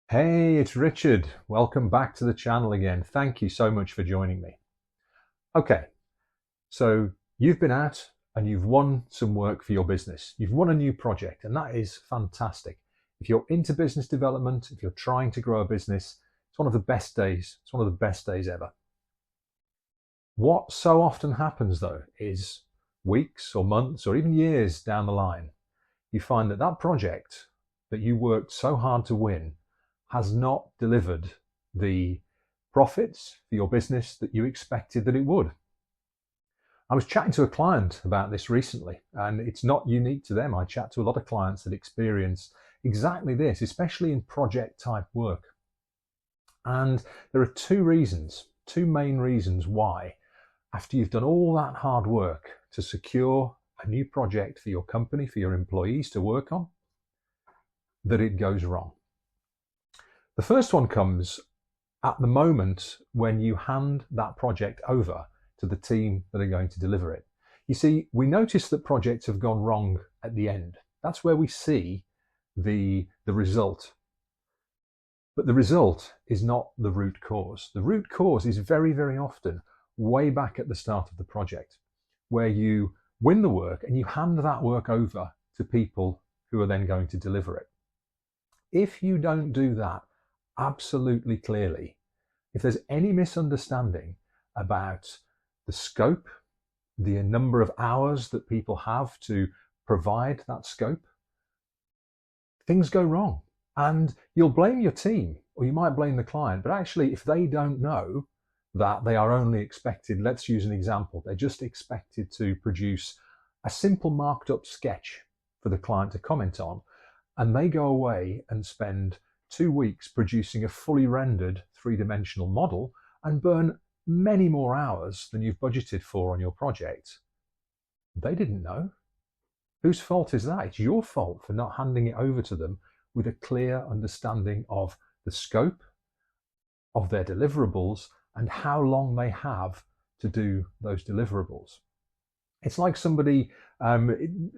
Hey, it's Richard. Welcome back to the channel again. Thank you so much for joining me. Okay, so you've been out and you've won some work for your business. You've won a new project, and that is fantastic. If you're into business development, if you're trying to grow a business, it's one of the best days. It's one of the best days ever. What so often happens though is weeks or months or even years down the line, you find that that project that you worked so hard to win has not delivered the profits for your business that you expected that it would. I was chatting to a client about this recently, and it's not unique to them. I chat to a lot of clients that experience exactly this, especially in project type work. And there are two main reasons why, after you've done all that hard work to secure a new project for your company, for your employees to work on, that it goes wrong. The first one comes at the moment when you hand that project over to the team that are going to deliver it. You see, we notice that projects have gone wrong at the end. That's where we see the result. But the result is not the root cause. The root cause is very, very often way back at the start of the project, where you win the work and you hand that work over to people who are then going to deliver it. If you don't do that absolutely clearly, if there's any misunderstanding about the scope, the number of hours that people have to provide that scope, things go wrong. And you'll blame your team, or you might blame the client, but actually, if they don't know that they are only expected, let's use an example, they're just expected to produce a simple marked up sketch for the client to comment on, and they go away and spend 2 weeks producing a fully rendered three-dimensional model and burn many more hours than you've budgeted for on your project. They didn't know. Whose fault is that? It's your fault for not handing it over to them with a clear understanding of the scope of their deliverables and how long they have to do those deliverables. It's like somebody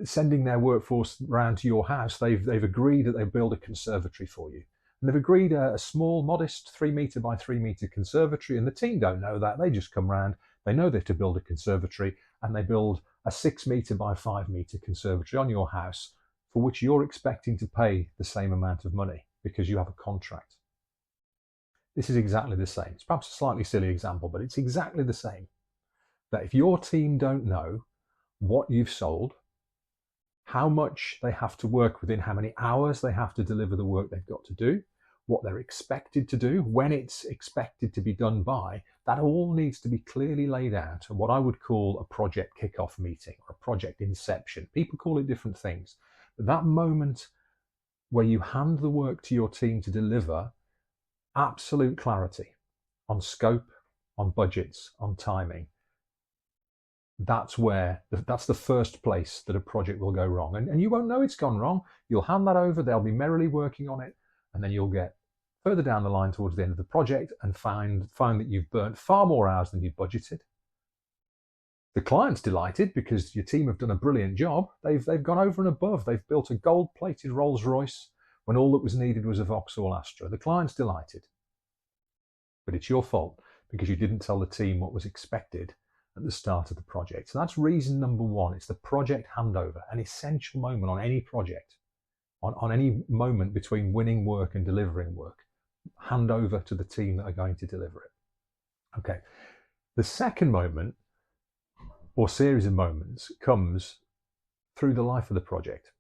sending their workforce around to your house. They've agreed that they'll build a conservatory for you. And they've agreed a small, modest 3 metre by 3 metre conservatory, and the team don't know that. They just come round, they know they have to build a conservatory, and they build a 6 metre by 5 metre conservatory on your house, for which you're expecting to pay the same amount of money because you have a contract. This is exactly the same. It's perhaps a slightly silly example, but it's exactly the same. That if your team don't know what you've sold, how much they have to work within, how many hours they have to deliver the work they've got to do, what they're expected to do, when it's expected to be done by, that all needs to be clearly laid out at what I would call a project kickoff meeting or a project inception. People call it different things. But that moment where you hand the work to your team to deliver absolute clarity on scope, on budgets, on timing, that's the first place that a project will go wrong. And you won't know it's gone wrong. You'll hand that over, they'll be merrily working on it, and then you'll get further down the line towards the end of the project and find that you've burnt far more hours than you budgeted. The client's delighted because your team have done a brilliant job. They've gone over and above. They've built a gold-plated Rolls Royce when all that was needed was a Vauxhall Astra. The client's delighted. But it's your fault because you didn't tell the team what was expected at the start of the project. So that's reason number one. It's the project handover, an essential moment on any project, on any moment between winning work and delivering work. Hand over to the team that are going to deliver it. Okay. The second moment, or series of moments, comes through the life of the project.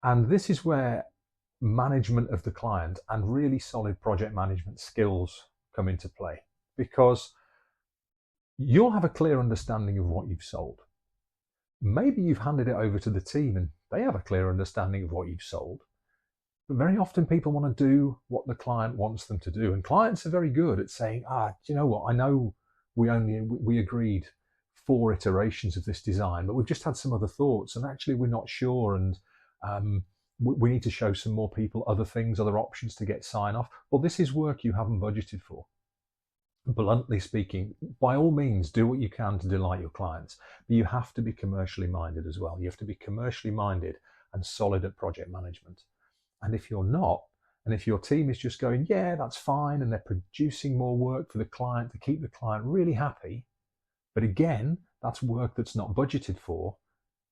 And this is where management of the client and really solid project management skills come into play, because you'll have a clear understanding of what you've sold. Maybe you've handed it over to the team and they have a clear understanding of what you've sold. But very often people want to do what the client wants them to do. And clients are very good at saying, do you know what? I know we agreed 4 iterations of this design, but we've just had some other thoughts and actually we're not sure. And we need to show some more people other things, other options to get sign off. Well, this is work you haven't budgeted for. Bluntly speaking, by all means, do what you can to delight your clients, but you have to be commercially minded as well. You have to be commercially minded and solid at project management. And if you're not, And if your team is just going, yeah, that's fine, and they're producing more work for the client to keep the client really happy, but again, that's work that's not budgeted for,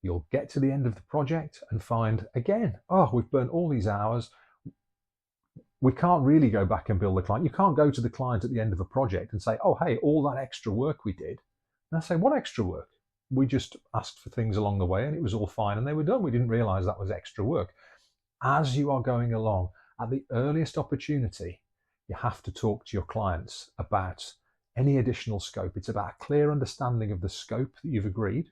you'll get to the end of the project and find again, oh, we've burnt all these hours. We can't really go back and bill the client. You can't go to the client at the end of a project and say, oh, hey, all that extra work we did. And I say, what extra work? We just asked for things along the way and it was all fine and they were done. We didn't realize that was extra work. As you are going along, at the earliest opportunity, you have to talk to your clients about any additional scope. It's about a clear understanding of the scope that you've agreed,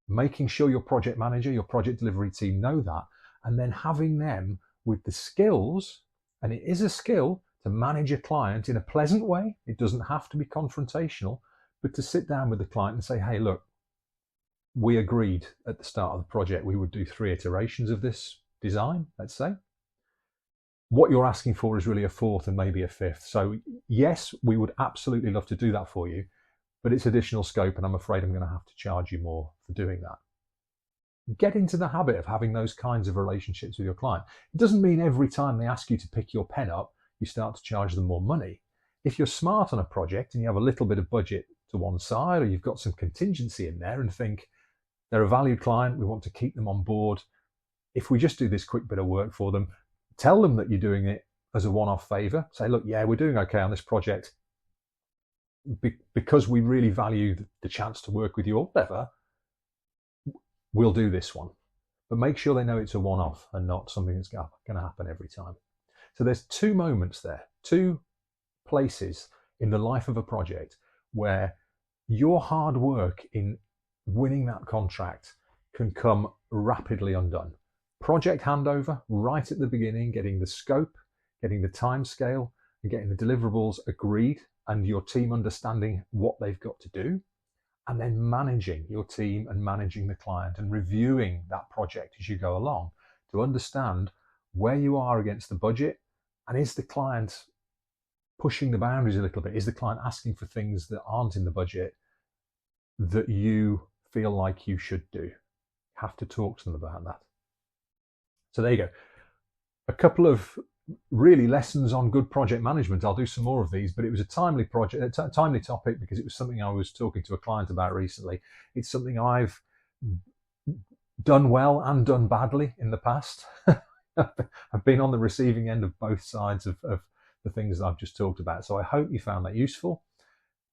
making sure your project manager, your project delivery team know that, and then having them with the skills, and it is a skill to manage a client in a pleasant way. It doesn't have to be confrontational, but to sit down with the client and say, hey, look, we agreed at the start of the project we would do 3 iterations of this design, let's say. What you're asking for is really a 4th and maybe a 5th. So yes, we would absolutely love to do that for you, but it's additional scope and I'm afraid I'm going to have to charge you more for doing that. Get into the habit of having those kinds of relationships with your client. It doesn't mean every time they ask you to pick your pen up, you start to charge them more money. If you're smart on a project and you have a little bit of budget to one side, or you've got some contingency in there and think they're a valued client, we want to keep them on board. If we just do this quick bit of work for them, tell them that you're doing it as a one-off favor. Say, look, yeah, we're doing okay on this project because we really value the chance to work with you or whatever. We'll do this one, but make sure they know it's a one-off and not something that's going to happen every time. So there's 2 moments there, 2 places in the life of a project where your hard work in winning that contract can come rapidly undone. Project handover right at the beginning, getting the scope, getting the time scale, and getting the deliverables agreed and your team understanding what they've got to do. And then managing your team and managing the client and reviewing that project as you go along to understand where you are against the budget, and is the client pushing the boundaries a little bit? Is the client asking for things that aren't in the budget that you feel like you should do? You have to talk to them about that. So there you go. A couple of really lessons on good project management. I'll do some more of these, but it was a timely topic because it was something I was talking to a client about recently. It's something I've done well and done badly in the past. I've been on the receiving end of both sides of the things that I've just talked about. So I hope you found that useful.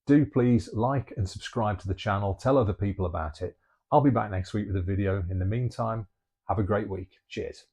Do please like and subscribe to the channel. Tell other people about it. I'll be back next week with a video. In the meantime, have a great week. Cheers.